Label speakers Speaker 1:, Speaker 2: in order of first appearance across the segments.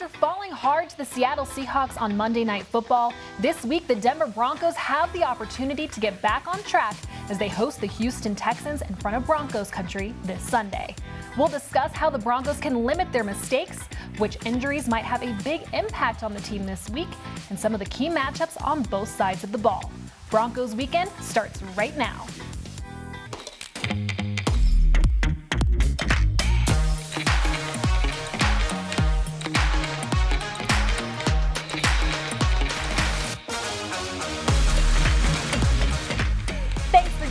Speaker 1: After falling hard to the Seattle Seahawks on Monday Night Football, this week the Denver Broncos have the opportunity to get back on track as they host the Houston Texans in front of Broncos country this Sunday. We'll discuss how the Broncos can limit their mistakes, which injuries might have a big impact on the team this week, and some of the key matchups on both sides of the ball. Broncos Weekend starts right now.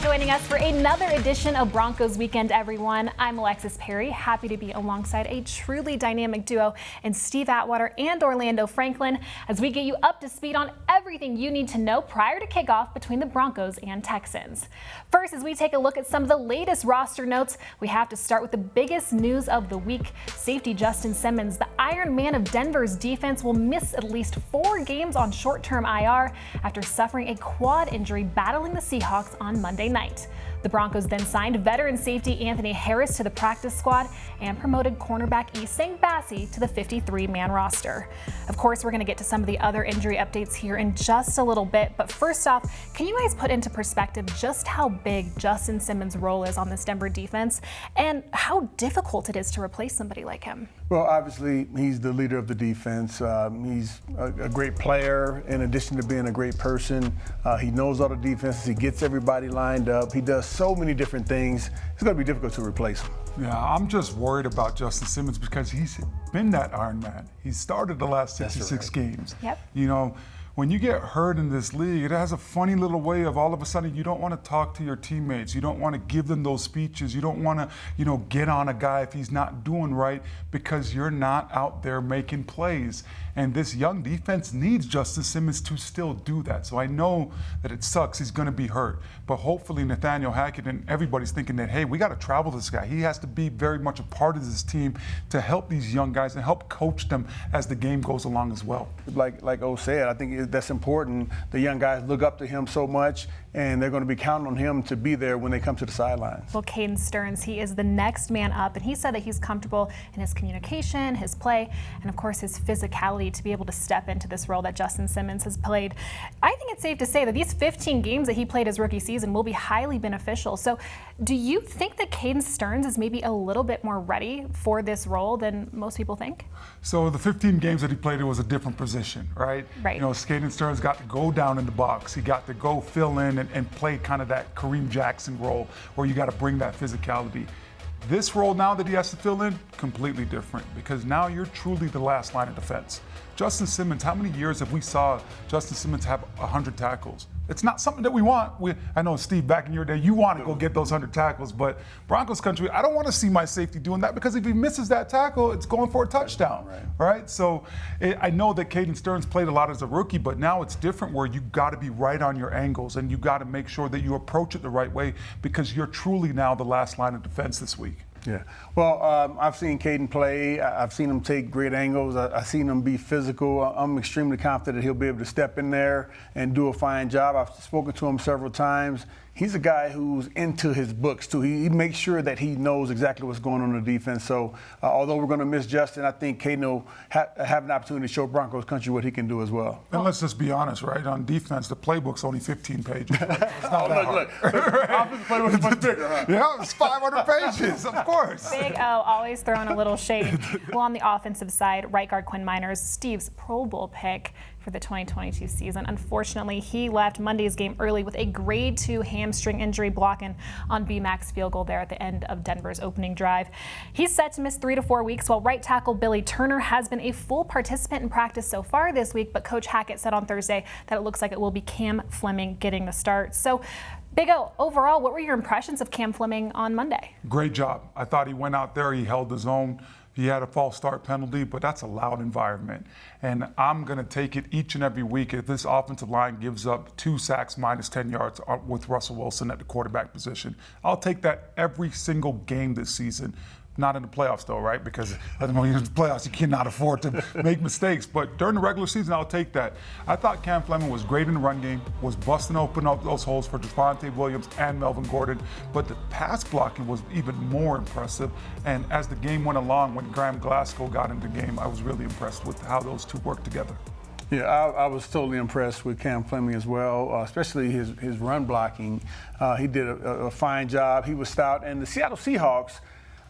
Speaker 1: Joining us for another edition of Broncos Weekend, everyone. I'm Alexis Perry, happy to be alongside a truly dynamic duo in Steve Atwater and Orlando Franklin as we get you up to speed on everything you need to know prior to kickoff between the Broncos and Texans. First, as we take a look at some of the latest roster notes, we have to start with the biggest news of the week. Safety Justin Simmons, the Iron Man of Denver's defense, will miss at least 4 games on short-term IR after suffering a quad injury battling the Seahawks on Monday night. The Broncos then signed veteran safety Anthony Harris to the practice squad and promoted cornerback Isang Bassi to the 53-man roster. Of course, we're going to get to some of the other injury updates here in just a little bit, but first off, can you guys put into perspective just how big Justin Simmons' role is on this Denver defense and how difficult it is to replace somebody like him?
Speaker 2: Well, obviously, he's the leader of the defense. He's a great player in addition to being a great person. He knows all the defenses. He gets everybody lined up. He does so many different things. It's going to be difficult to replace him.
Speaker 3: Yeah, I'm just worried about Justin Simmons because he's been that Iron Man. He started the last 66 games.
Speaker 1: Yep.
Speaker 3: You know, when you get hurt in this league, it has a funny little way of all of a sudden you don't want to talk to your teammates. You don't want to give them those speeches. You don't want to, get on a guy if he's not doing right because you're not out there making plays. And this young defense needs Justin Simmons to still do that. So I know that it sucks. He's going to be hurt. But hopefully Nathaniel Hackett and everybody's thinking that, hey, we got to travel this guy. He has to be very much a part of this team to help these young guys and help coach them as the game goes along as well.
Speaker 2: Like O said, I think that's important. The young guys look up to him so much, and they're going to be counting on him to be there when they come to the sidelines.
Speaker 1: Well, Caden Stearns, he is the next man up, and he said that he's comfortable in his communication, his play, and of course his physicality to be able to step into this role that Justin Simmons has played. I think it's safe to say that these 15 games that he played his rookie season will be highly beneficial. So do you think that Caden Stearns is maybe a little bit more ready for this role than most people think?
Speaker 3: So the 15 games that he played, it was a different position, right?
Speaker 1: Right.
Speaker 3: Caden Stearns got to go down in the box. He got to go fill in and play kind of that Kareem Jackson role where you got to bring that physicality. This role now that he has to fill in, completely different because now you're truly the last line of defense. Justin Simmons, how many years have we saw Justin Simmons have 100 tackles? It's not something that we want. I know, Steve, back in your day, you want to go get those 100 tackles, but Broncos country, I don't want to see my safety doing that because if he misses that tackle, it's going for a touchdown, right? So I know that Caden Stearns played a lot as a rookie, but now it's different where you got to be right on your angles and you got to make sure that you approach it the right way because you're truly now the last line of defense this week.
Speaker 2: Yeah. Well, I've seen Caden play. I've seen him take great angles. I've seen him be physical. I'm extremely confident that he'll be able to step in there and do a fine job. I've spoken to him several times. He's a guy who's into his books, too. He makes sure that he knows exactly what's going on in the defense. So although we're going to miss Justin, I think Caden will have an opportunity to show Broncos country what he can do as well.
Speaker 3: And let's just be honest, right? On defense, the playbook's only 15 pages. It's not that hard.
Speaker 2: Offensive playbook is much bigger, huh?
Speaker 3: Yeah, it's 500 pages, of course.
Speaker 1: Big O, always throwing a little shade. Well, on the offensive side, right guard Quinn Miners, Steve's Pro Bowl pick for the 2022 season. Unfortunately, he left Monday's game early with a grade 2 hamstring injury blocking on B-Mac's field goal there at the end of Denver's opening drive. He's set to miss 3 to 4 weeks, while right tackle Billy Turner has been a full participant in practice so far this week, but Coach Hackett said on Thursday that it looks like it will be Cam Fleming getting the start. So, Big O, overall, what were your impressions of Cam Fleming on Monday?
Speaker 3: Great job. I thought he went out there, he held his own. He had a false start penalty, but that's a loud environment. And I'm going to take it each and every week if this offensive line gives up 2 sacks minus 10 yards with Russell Wilson at the quarterback position. I'll take that every single game this season. Not in the playoffs, though, right? Because in the playoffs, you cannot afford to make mistakes. But during the regular season, I'll take that. I thought Cam Fleming was great in the run game, was busting open up those holes for Javonte Williams and Melvin Gordon. But the pass blocking was even more impressive. And as the game went along, when Graham Glasgow got into the game, I was really impressed with how those two worked together.
Speaker 2: Yeah, I was totally impressed with Cam Fleming as well, especially his run blocking. He did a fine job. He was stout. And the Seattle Seahawks,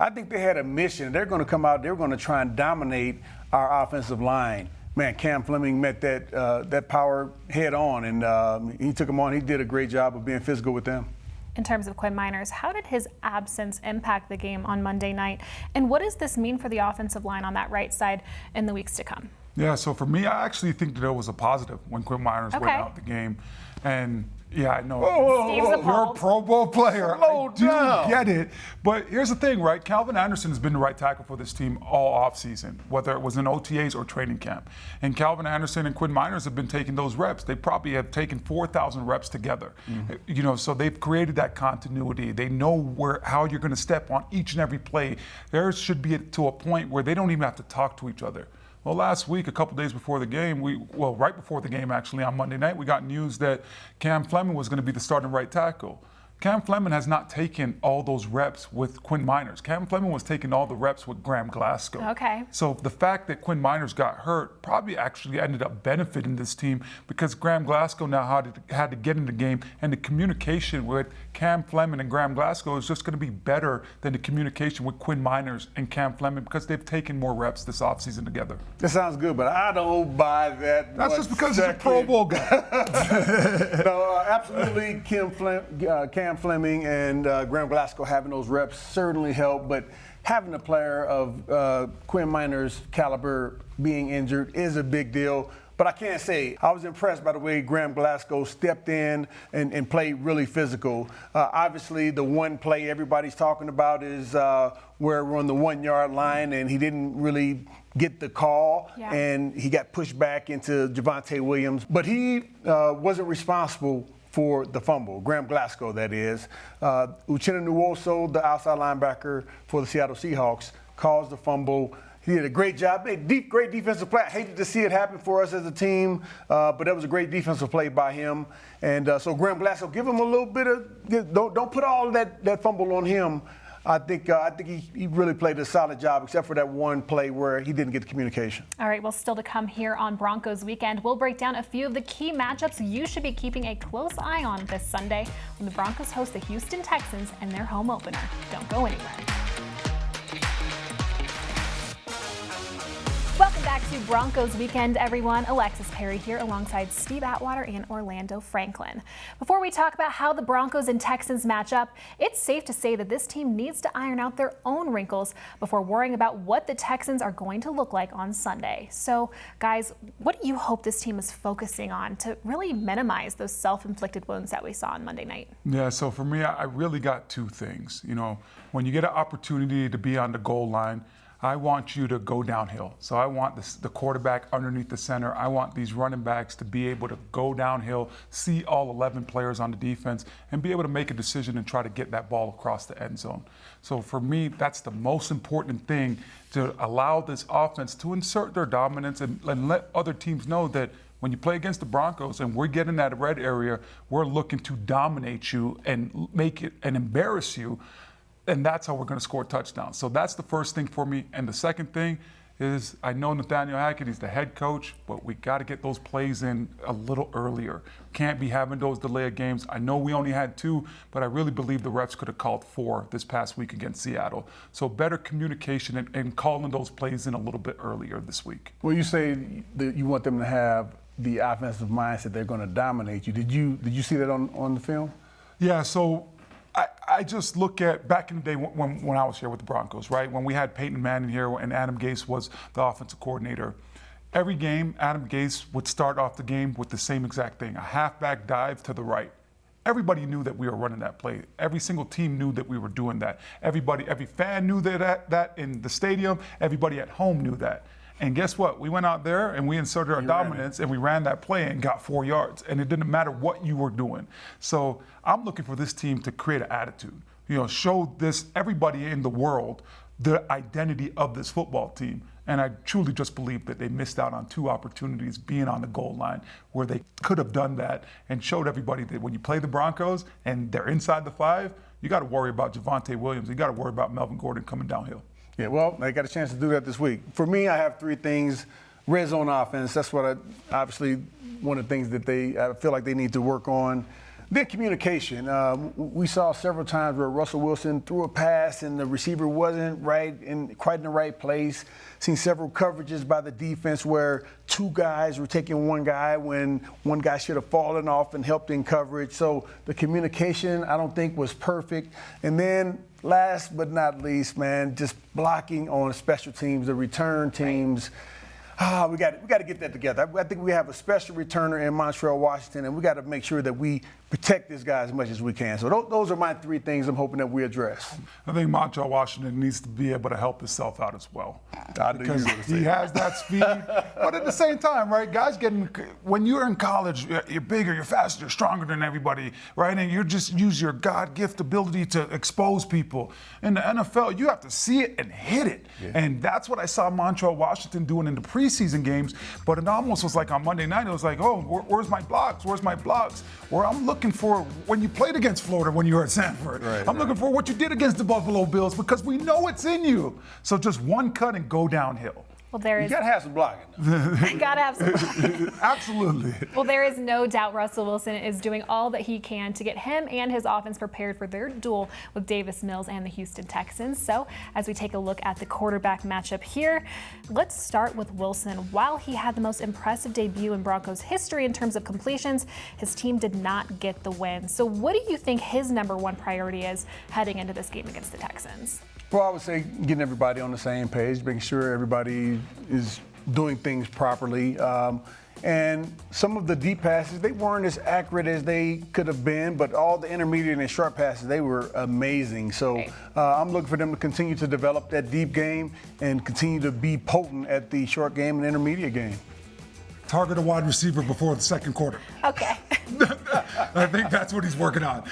Speaker 2: I think they had a mission. They're going to come out, they're going to try and dominate our offensive line. Man, Cam Fleming met that power head on, and he took him on. He did a great job of being physical with them.
Speaker 1: In terms of Quinn Miners, how did his absence impact the game on Monday night? And what does this mean for the offensive line on that right side in the weeks to come?
Speaker 3: Yeah, so for me, I actually think that it was a positive when Quinn Miners went out the game. And yeah, I know
Speaker 1: Steve's
Speaker 3: you're a Pro Bowl player.
Speaker 2: Slow down.
Speaker 3: I do get it. But here's the thing, right? Calvin Anderson has been the right tackle for this team all offseason, whether it was in OTAs or training camp. And Calvin Anderson and Quinn Miners have been taking those reps. They probably have taken 4,000 reps together. You know, so they've created that continuity. They know how you're going to step on each and every play. There should be to a point where they don't even have to talk to each other. Well, last week, a couple days before the game, right before the game actually, on Monday night, we got news that Cam Fleming was going to be the starting right tackle. Cam Fleming has not taken all those reps with Quinn Miners. Cam Fleming was taking all the reps with Graham Glasgow.
Speaker 1: Okay.
Speaker 3: So the fact that Quinn Miners got hurt probably actually ended up benefiting this team because Graham Glasgow now had to get in the game, and the communication with Cam Fleming and Graham Glasgow is just going to be better than the communication with Quinn Miners and Cam Fleming because they've taken more reps this offseason together.
Speaker 2: That sounds good, but I don't buy that.
Speaker 3: That's just because he's a Pro Bowl guy.
Speaker 2: No, absolutely, Cam Fleming and Graham Glasgow having those reps certainly help, but having a player of Quinn Miners' caliber being injured is a big deal. But I can't say I was impressed by the way Graham Glasgow stepped in and played really physical. Obviously, the one play everybody's talking about is where we're on the 1 yard line and he didn't really get the call and he got pushed back into Javonte Williams. But he wasn't responsible for the fumble, Graham Glasgow, that is. Uchenna Nwosu, the outside linebacker for the Seattle Seahawks, caused the fumble. He did a great job, great defensive play. I hated to see it happen for us as a team, but that was a great defensive play by him. And so Graham Glasgow, give him a little bit of, don't put all that fumble on him. I think he really played a solid job, except for that one play where he didn't get the communication.
Speaker 1: All right, well, still to come here on Broncos Weekend, we'll break down a few of the key matchups you should be keeping a close eye on this Sunday when the Broncos host the Houston Texans in their home opener. Don't go anywhere. Welcome back to Broncos Weekend, everyone. Alexis Perry here alongside Steve Atwater and Orlando Franklin. Before we talk about how the Broncos and Texans match up, it's safe to say that this team needs to iron out their own wrinkles before worrying about what the Texans are going to look like on Sunday. So, guys, what do you hope this team is focusing on to really minimize those self-inflicted wounds that we saw on Monday night?
Speaker 3: Yeah, so for me, I really got two things. You know, when you get an opportunity to be on the goal line, I want you to go downhill. So I want the quarterback underneath the center. I want these running backs to be able to go downhill, see all 11 players on the defense, and be able to make a decision and try to get that ball across the end zone. So for me, that's the most important thing, to allow this offense to insert their dominance and let other teams know that when you play against the Broncos and we're getting that red area, we're looking to dominate you and make it and embarrass you. And that's how we're going to score touchdowns. So that's the first thing for me. And the second thing is, I know Nathaniel Hackett, he's the head coach, but we got to get those plays in a little earlier. Can't be having those delayed games. I know we only had 2, but I really believe the refs could have called 4 this past week against Seattle. So better communication and calling those plays in a little bit earlier this week.
Speaker 2: Well, you say that you want them to have the offensive mindset they're going to dominate you. Did you see that on the film?
Speaker 3: Yeah, so I just look at back in the day when I was here with the Broncos, right? When we had Peyton Manning here and Adam Gase was the offensive coordinator. Every game, Adam Gase would start off the game with the same exact thing, a halfback dive to the right. Everybody knew that we were running that play. Every single team knew that we were doing that. Every fan knew that in the stadium. Everybody at home knew that. And guess what? We went out there and we inserted our dominance and we ran that play and got 4 yards. And it didn't matter what you were doing. So I'm looking for this team to create an attitude. You know, show this everybody in the world the identity of this football team. And I truly just believe that they missed out on 2 opportunities being on the goal line where they could have done that and showed everybody that when you play the Broncos and they're inside the 5, you got to worry about Javonte Williams. You got to worry about Melvin Gordon coming downhill.
Speaker 2: Yeah, well, they got a chance to do that this week. For me, I have 3 things. Red zone offense, that's what obviously one of the things that I feel like they need to work on. Then communication. We saw several times where Russell Wilson threw a pass and the receiver wasn't quite in the right place. Seen several coverages by the defense where 2 guys were taking 1 guy when 1 guy should have fallen off and helped in coverage. So the communication, I don't think, was perfect. And then last but not least, man, just blocking on special teams, the return teams. We got to get that together. I think we have a special returner in Montreal, Washington, and we got to make sure that we protect this guy as much as we can. So those are my 3 things I'm hoping that we address.
Speaker 3: I think Montreal, Washington needs to be able to help himself out as well.
Speaker 2: Because
Speaker 3: he has that speed. But at the same time, right, guys when you're in college, you're bigger, you're faster, you're stronger than everybody, right? And you just use your God-gift ability to expose people. In the NFL, you have to see it and hit it. Yeah. And that's what I saw Montreal, Washington doing in the preseason games. But it almost was like on Monday night, it was like, oh, where's my blocks? Where's my blocks? Where I'm looking for when you played against Florida when you were at Sanford. I'm looking for what you did against the Buffalo Bills because we know it's in you. So just 1 cut and go downhill.
Speaker 1: Well,
Speaker 2: you got to have some blocking.
Speaker 1: You got to have some blocking.
Speaker 3: Absolutely.
Speaker 1: Well, there is no doubt Russell Wilson is doing all that he can to get him and his offense prepared for their duel with Davis Mills and the Houston Texans. So as we take a look at the quarterback matchup here, let's start with Wilson. While he had the most impressive debut in Broncos history in terms of completions, his team did not get the win. So what do you think his #1 priority is heading into this game against the Texans?
Speaker 2: Well, I would say getting everybody on the same page, making sure everybody is doing things properly. And some of the deep passes, they weren't as accurate as they could have been, but all the intermediate and short passes, they were amazing. So I'm looking for them to continue to develop that deep game and continue to be potent at the short game and intermediate game.
Speaker 3: Target a wide receiver before the second quarter.
Speaker 1: Okay.
Speaker 3: I think that's what he's working on.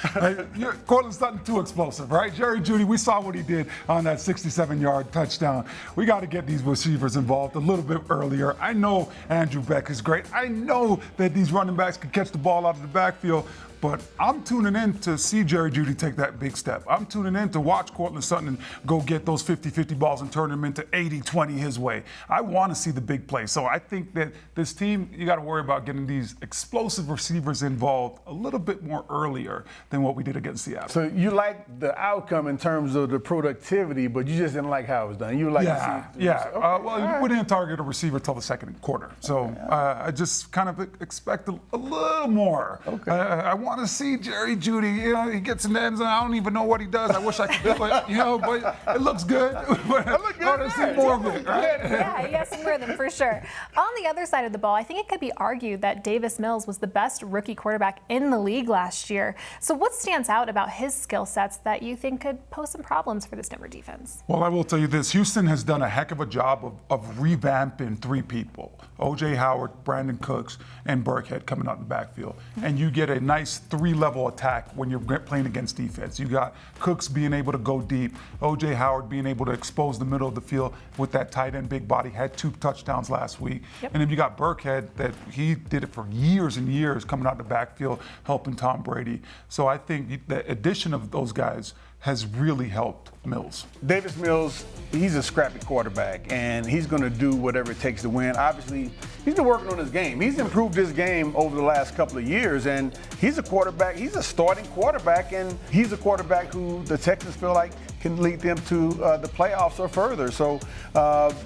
Speaker 3: Cortland Sutton, too explosive, right? Jerry Jeudy, we saw what he did on that 67-yard touchdown. We got to get these receivers involved a little bit earlier. I know Andrew Beck is great. I know that these running backs can catch the ball out of the backfield. But I'm tuning in to see Jerry Jeudy take that big step. I'm tuning in to watch Cortland Sutton go get those 50-50 balls and turn them into 80-20 his way. I want to see the big play. So I think that this team, you got to worry about getting these explosive receivers involved a little bit more earlier than what we did against Seattle.
Speaker 2: So you like the outcome in terms of the productivity, but you just didn't like how it was done. You like to see
Speaker 3: Okay. We didn't target a receiver till the second quarter. So I just kind of expect a little more.
Speaker 2: Okay.
Speaker 3: I want to see Jerry Jeudy. You know, he gets in the end zone. I don't even know what he does. I wish I could do it. You know, but it looks good. But I want to see more of it. Right?
Speaker 1: Yeah, he has some rhythm for sure. On the other side of the ball, I think it could be argued that Davis Mills was the best rookie quarterback in the league last year. So what stands out about his skill sets that you think could pose some problems for this Denver defense?
Speaker 3: Well, I will tell you this. Houston has done a heck of a job of revamping 3 people. O.J. Howard, Brandon Cooks, and Burkhead coming out in the backfield. And you get a nice 3-level attack when you're playing against defense. You got Cooks being able to go deep, O.J. Howard being able to expose the middle of the field with that tight end big body, had 2 touchdowns last week.
Speaker 1: Yep.
Speaker 3: And then you got Burkhead that he did it for years and years coming out in the backfield, helping Tom Brady. So I think the addition of those guys has really helped Mills.
Speaker 2: Davis Mills, he's a scrappy quarterback, and he's going to do whatever it takes to win. Obviously, he's been working on his game. He's improved his game over the last couple of years, and he's a quarterback. He's a starting quarterback, and he's a quarterback who the Texans feel like can lead them to the playoffs or further. So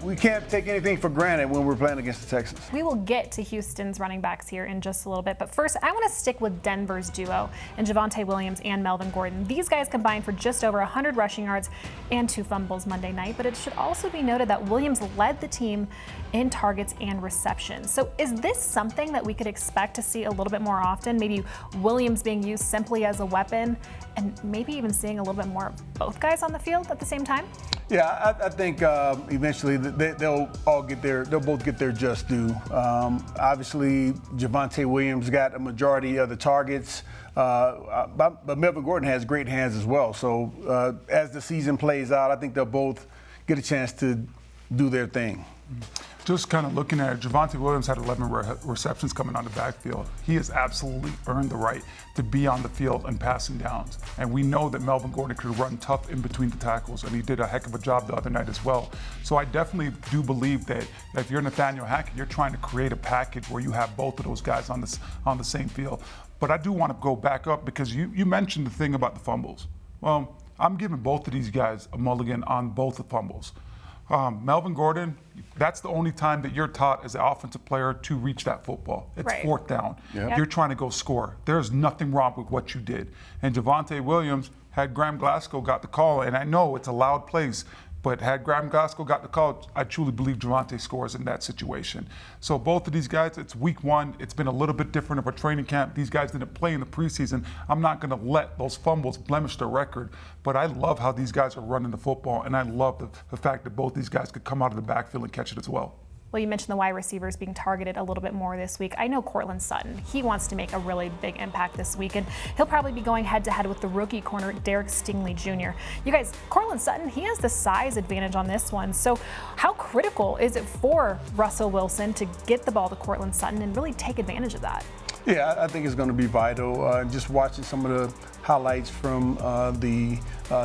Speaker 2: we can't take anything for granted when we're playing against the Texans.
Speaker 1: We will get to Houston's running backs here in just a little bit, but first I want to stick with Denver's duo and Javonte Williams and Melvin Gordon. These guys combined for just over 100 rushing yards and 2 fumbles Monday night, but it should also be noted that Williams led the team in targets and receptions. So is this something that we could expect to see a little bit more often? Maybe Williams being used simply as a weapon and maybe even seeing a little bit more of both guys on the field at the same time?
Speaker 2: Yeah, I think eventually they'll both get their just due. Obviously, Javonte Williams got a majority of the targets, but Melvin Gordon has great hands as well. So as the season plays out, I think they'll both get a chance to do their thing.
Speaker 3: Just kind of looking at it, Javonte Williams had 11 receptions coming on the backfield. He has absolutely earned the right to be on the field and passing downs. And we know that Melvin Gordon could run tough in between the tackles, and he did a heck of a job the other night as well. So I definitely do believe that if you're Nathaniel Hackett, you're trying to create a package where you have both of those guys on the same field. But I do want to go back up because you mentioned the thing about the fumbles. Well, I'm giving both of these guys a mulligan on both the fumbles. Melvin Gordon, that's the only time that you're taught as an offensive player to reach that football. It's
Speaker 1: right.
Speaker 3: Fourth down.
Speaker 2: Yep.
Speaker 3: You're trying to go score. There's nothing wrong with what you did. And Javonte Williams, had Graham Glasgow got the call, and I know it's a loud place, but had Graham Glasgow got the call, I truly believe Javonte scores in that situation. So both of these guys, it's week one. It's been a little bit different of a training camp. These guys didn't play in the preseason. I'm not going to let those fumbles blemish their record, but I love how these guys are running the football, and I love the fact that both these guys could come out of the backfield and catch it as well.
Speaker 1: Well, you mentioned the wide receivers being targeted a little bit more this week. I know Courtland Sutton. He wants to make a really big impact this week, and he'll probably be going head-to-head with the rookie corner, Derek Stingley Jr. You guys, Courtland Sutton, he has the size advantage on this one. So how critical is it for Russell Wilson to get the ball to Courtland Sutton and really take advantage of that?
Speaker 2: Yeah, I think it's going to be vital. Just watching some of the highlights from the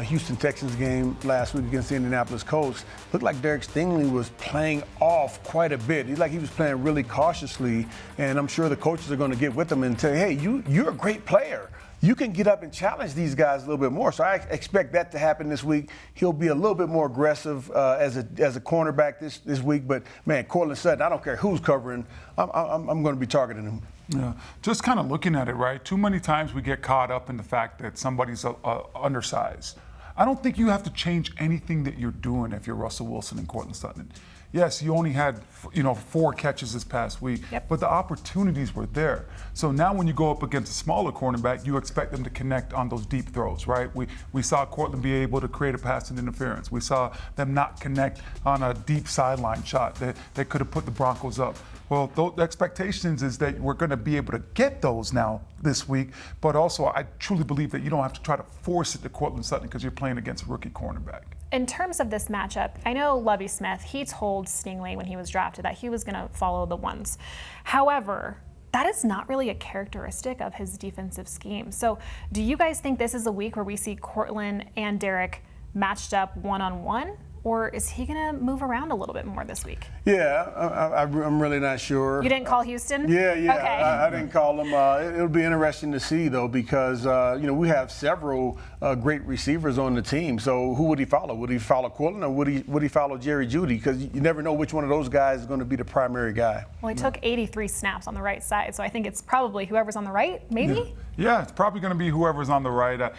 Speaker 2: Houston Texans game last week against the Indianapolis Colts, looked like Derek Stingley was playing off quite a bit. He was playing really cautiously, and I'm sure the coaches are going to get with him and say, hey, you're a great player. You can get up and challenge these guys a little bit more. So I expect that to happen this week. He'll be a little bit more aggressive as a cornerback this week. But, man, Courtland Sutton, I don't care who's covering, I'm going to be targeting him.
Speaker 3: Yeah, just kind of looking at it, right? Too many times we get caught up in the fact that somebody's undersized. I don't think you have to change anything that you're doing if you're Russell Wilson and Courtland Sutton. Yes, you only had 4 catches this past week,
Speaker 1: yep.
Speaker 3: but the opportunities were there. So now when you go up against a smaller cornerback, you expect them to connect on those deep throws, right? We saw Courtland be able to create a passing interference. We saw them not connect on a deep sideline shot that could have put the Broncos up. Well, the expectations is that we're going to be able to get those now this week, but also I truly believe that you don't have to try to force it to Courtland Sutton because you're playing against a rookie cornerback.
Speaker 1: In terms of this matchup, I know Lovie Smith, he told Stingley when he was drafted that he was going to follow the ones. However, that is not really a characteristic of his defensive scheme. So do you guys think this is a week where we see Courtland and Derek matched up one-on-one? Or is he going to move around a little bit more this week?
Speaker 2: Yeah, I'm really not sure.
Speaker 1: You didn't call Houston?
Speaker 2: Yeah.
Speaker 1: Okay.
Speaker 2: I didn't call him. It'll be interesting to see, though, because, we have several great receivers on the team. So who would he follow? Would he follow Courtland or would he follow Jerry Jeudy? Because you never know which one of those guys is going to be the primary guy.
Speaker 1: Well, he took 83 snaps on the right side, so I think it's probably whoever's on the right, maybe?
Speaker 3: Yeah, it's probably going to be whoever's on the right.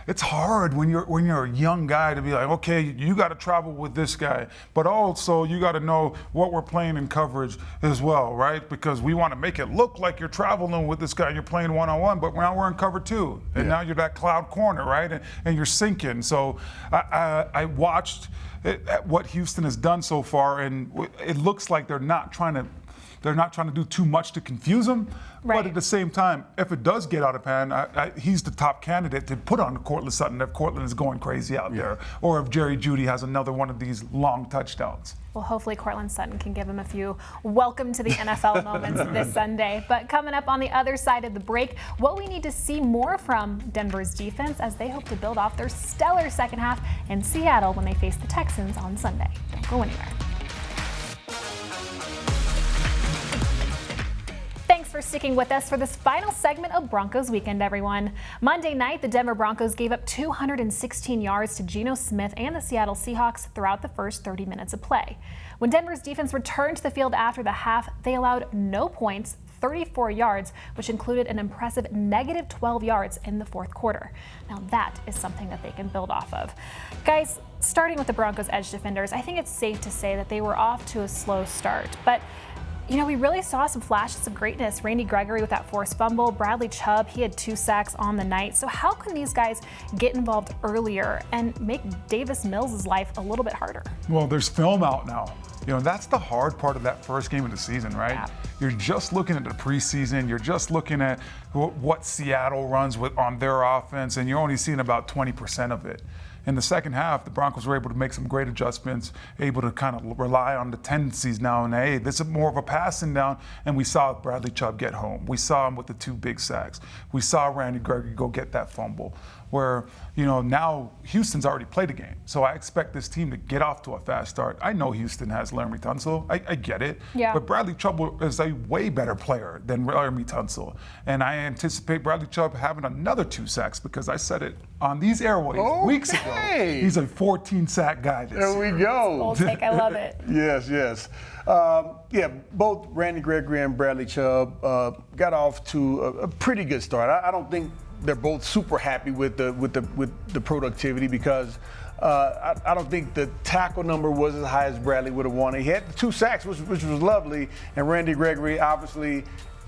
Speaker 3: It's hard when you're a young guy to be like, okay, you got to travel with this guy, but also you got to know what we're playing in coverage as well, right? Because we want to make it look like you're traveling with this guy and you're playing one-on-one, but now we're in cover 2, and now you're that cloud corner, right? And you're sinking. So I watched what Houston has done so far, and it looks like they're not trying to do too much to confuse him. Right. But at the same time, if it does get out of hand, he's the top candidate to put on Courtland Sutton if Courtland is going crazy out there, or if Jerry Jeudy has another one of these long touchdowns.
Speaker 1: Well, hopefully Courtland Sutton can give him a few welcome to the NFL moments this Sunday. But coming up on the other side of the break, what we need to see more from Denver's defense as they hope to build off their stellar second half in Seattle when they face the Texans on Sunday. Don't go anywhere. Thanks for sticking with us for this final segment of Broncos Weekend, everyone. Monday night, the Denver Broncos gave up 216 yards to Geno Smith and the Seattle Seahawks throughout the first 30 minutes of play. When Denver's defense returned to the field after the half, they allowed no points, 34 yards, which included an impressive negative 12 yards in the fourth quarter. Now that is something that they can build off of. Guys, starting with the Broncos edge defenders, I think it's safe to say that they were off to a slow start, but we really saw some flashes of greatness. Randy Gregory with that forced fumble. Bradley Chubb, he had 2 sacks on the night. So how can these guys get involved earlier and make Davis Mills' life a little bit harder?
Speaker 3: Well, there's film out now. That's the hard part of that first game of the season, right?
Speaker 1: Yeah.
Speaker 3: You're just looking at the preseason. You're just looking at what Seattle runs with on their offense, and you're only seeing about 20% of it. in the second half, the Broncos were able to make some great adjustments, able to kind of rely on the tendencies now. And hey, this is more of a passing down. And we saw Bradley Chubb get home. We saw him with the 2 big sacks. We saw Randy Gregory go get that fumble. Where, now Houston's already played a game. So I expect this team to get off to a fast start. I know Houston has Laramie Tunsil. I get it.
Speaker 1: Yeah.
Speaker 3: But Bradley Chubb is a way better player than Laramie Tunsil. And I anticipate Bradley Chubb having another 2 sacks because I said it on these airways weeks ago. He's a 14-sack guy this year.
Speaker 2: There we go.
Speaker 1: Bold take, I love it.
Speaker 2: Yes. Both Randy Gregory and Bradley Chubb got off to a pretty good start. I don't think they're both super happy with the productivity because I don't think the tackle number was as high as Bradley would have wanted. He had the 2 sacks, which was lovely, and Randy Gregory obviously.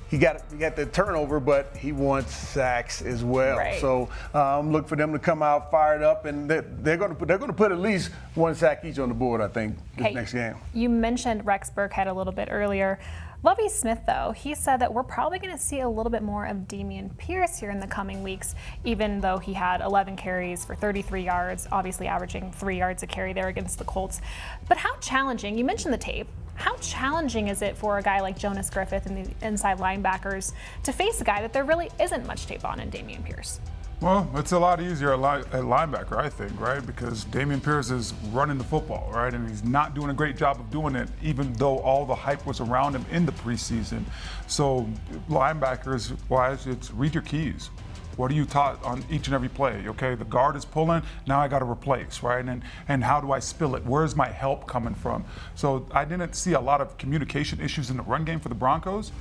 Speaker 2: He got the turnover, but he wants sacks as well.
Speaker 1: Right.
Speaker 2: So I'm looking for them to come out fired up, and they're going to put at least 1 sack each on the board, I think, this next game.
Speaker 1: You mentioned Rex Burkhead a little bit earlier. Lovie Smith, though, he said that we're probably going to see a little bit more of Dameon Pierce here in the coming weeks, even though he had 11 carries for 33 yards, obviously averaging 3 yards a carry there against the Colts. But how challenging, you mentioned the tape, how challenging is it for a guy like Jonas Griffith and the inside linebackers to face a guy that there really isn't much tape on in Dameon Pierce?
Speaker 3: Well, it's a lot easier at linebacker, I think, right? Because Dameon Pierce is running the football, right? And he's not doing a great job of doing it, even though all the hype was around him in the preseason. So linebackers-wise, it's read your keys. What are you taught on each and every play? Okay, the guard is pulling, now I got to replace, right? And how do I spill it? Where's my help coming from? So I didn't see a lot of communication issues in the run game for the Broncos.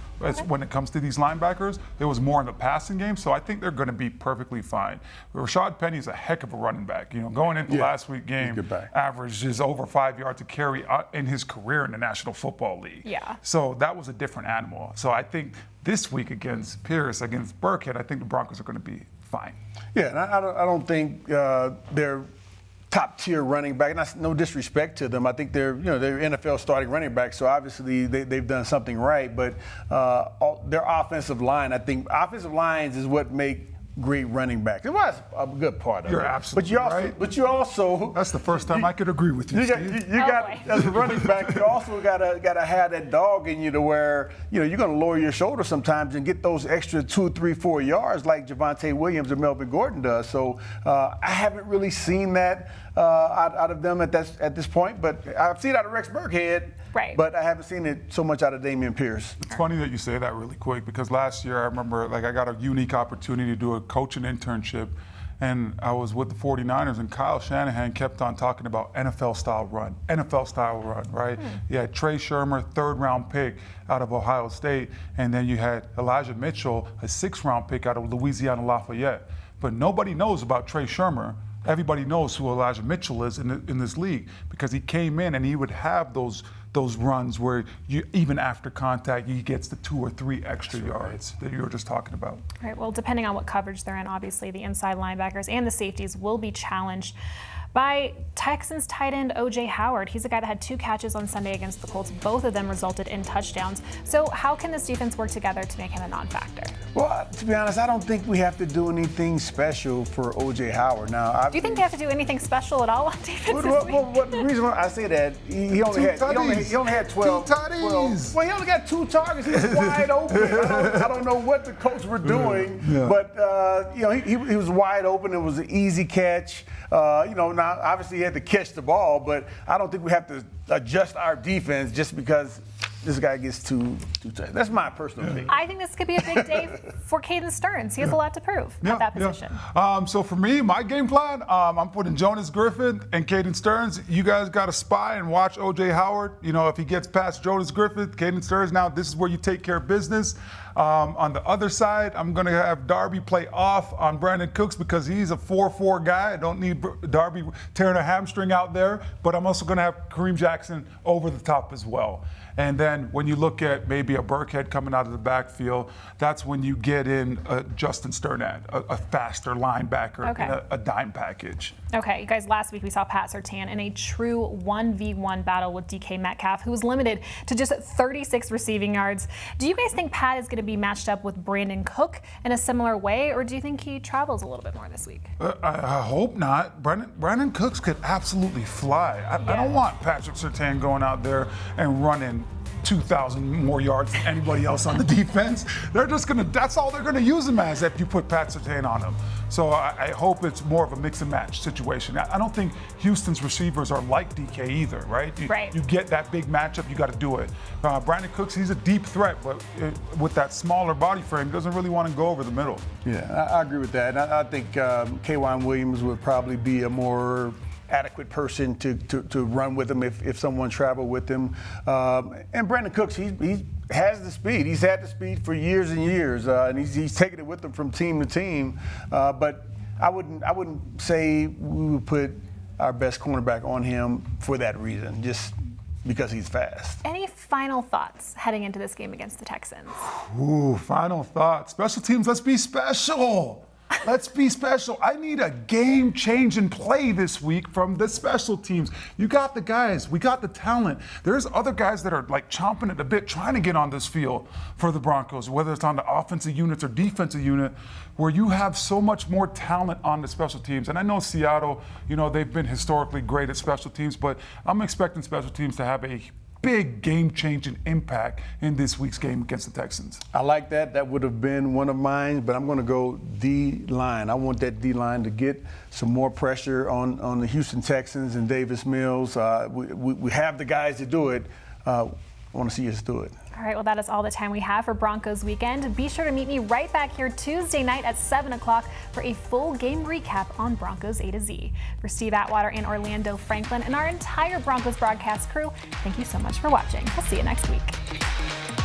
Speaker 3: When it comes to these linebackers, there was more in the passing game, so I think they're going to be perfectly fine. Rashad Penny is a heck of a running back. Going into last week's game, averages over 5 yards to carry in his career in the National Football League.
Speaker 1: Yeah.
Speaker 3: So that was a different animal. So I think this week against Pierce, against Burkhead, I think the Broncos are going to be fine. Yeah,
Speaker 2: and I don't think they're top tier running back. And that's no disrespect to them. I think they're NFL starting running backs, so obviously they've done something right. But their offensive line, I think offensive lines is what make great running backs. It was a good part of it.
Speaker 3: You're absolutely right.
Speaker 2: But you also.
Speaker 3: That's the first time I could agree with you, Steve.
Speaker 2: You got as a running back, you also gotta have that dog in you to where you're gonna lower your shoulder sometimes and get those extra 2, 3, 4 yards like Javonte Williams or Melvin Gordon does. So I haven't really seen that out of them at this point, but I've seen it out of Rex Burkhead.
Speaker 1: Right.
Speaker 2: But I haven't seen it so much out of Dameon Pierce.
Speaker 3: It's funny that you say that really quick because last year I remember I got a unique opportunity to do a coaching internship, and I was with the 49ers, and Kyle Shanahan kept on talking about NFL-style run, right? You had Trey Shermer, 3rd-round pick out of Ohio State, and then you had Elijah Mitchell, a 6th-round pick out of Louisiana Lafayette. But nobody knows about Trey Shermer. Everybody knows who Elijah Mitchell is in this league because he came in and he would have those runs where even after contact, he gets the 2 or 3 extra yards that you were just talking about.
Speaker 1: All right, well, depending on what coverage they're in, obviously the inside linebackers and the safeties will be challenged by Texans tight end O.J. Howard. He's a guy that had 2 catches on Sunday against the Colts. Both of them resulted in touchdowns. So how can this defense work together to make him a non-factor?
Speaker 2: Well, to be honest, I don't think we have to do anything special for O.J. Howard. Now,
Speaker 1: do you think they have to do anything special at all on defense?
Speaker 2: Well, the reason why I say that, he only had 12.
Speaker 3: 2 tutties.
Speaker 2: Well, he only got 2 targets. He was wide open. I don't know what the Colts were doing, but he was wide open. It was an easy catch. Now obviously he had to catch the ball, but I don't think we have to adjust our defense just because this guy gets too tight. That's my personal opinion.
Speaker 1: I think this could be a big day for Caden Stearns. He has a lot to prove at that position.
Speaker 3: So for me, my game plan, I'm putting Jonas Griffith and Caden Stearns. You guys got to spy and watch O.J. Howard. If he gets past Jonas Griffith, Caden Stearns, now this is where you take care of business. On the other side, I'm going to have Darby play off on Brandon Cooks because he's a 4-4 guy. I don't need Darby tearing a hamstring out there, but I'm also going to have Kareem Jackson over the top as well. And then when you look at maybe a Burkhead coming out of the backfield, that's when you get in Justin Sternad, a faster linebacker in a dime package.
Speaker 1: Okay, you guys, last week we saw Pat Surtain in a true 1v1 battle with DK Metcalf, who was limited to just 36 receiving yards. Do you guys think Pat is going to to be matched up with Brandon Cook in a similar way, or do you think he travels a little bit more this week?
Speaker 3: I hope not. Brandon Cooks could absolutely fly. I don't want Patrick Surtain going out there and running 2,000 more yards than anybody else on the defense. That's all they're gonna use him as if you put Pat Surtain on him. So I hope it's more of a mix and match situation. I don't think Houston's receivers are like DK either, right? You get that big matchup, you gotta do it. Brandon Cooks, he's a deep threat, but with that smaller body frame, doesn't really wanna go over the middle.
Speaker 2: Yeah, I agree with that. I think K'Wan Williams would probably be a more adequate person to run with him if someone traveled with him. And Brandon Cooks, he has the speed. He's had the speed for years and years, and he's taken it with him from team to team. But I wouldn't say we would put our best cornerback on him for that reason, just because he's fast.
Speaker 1: Any final thoughts heading into this game against the Texans?
Speaker 3: Ooh, final thoughts. Special teams, let's be special. Let's be special. I need a game-changing play this week from the special teams. You got the guys. We got the talent. There's other guys that are like chomping at the bit trying to get on this field for the Broncos, whether it's on the offensive units or defensive unit, where you have so much more talent on the special teams. And I know Seattle, they've been historically great at special teams, but I'm expecting special teams to have a big game-changing impact in this week's game against the Texans.
Speaker 2: I like that. That would have been one of mine, but I'm going to go D-line. I want that D-line to get some more pressure on the Houston Texans and Davis Mills. We have the guys to do it. I want to see us do it.
Speaker 1: All right, well, that is all the time we have for Broncos Weekend. Be sure to meet me right back here Tuesday night at 7 o'clock for a full game recap on Broncos A to Z. For Steve Atwater and Orlando Franklin and our entire Broncos broadcast crew, thank you so much for watching. I'll see you next week.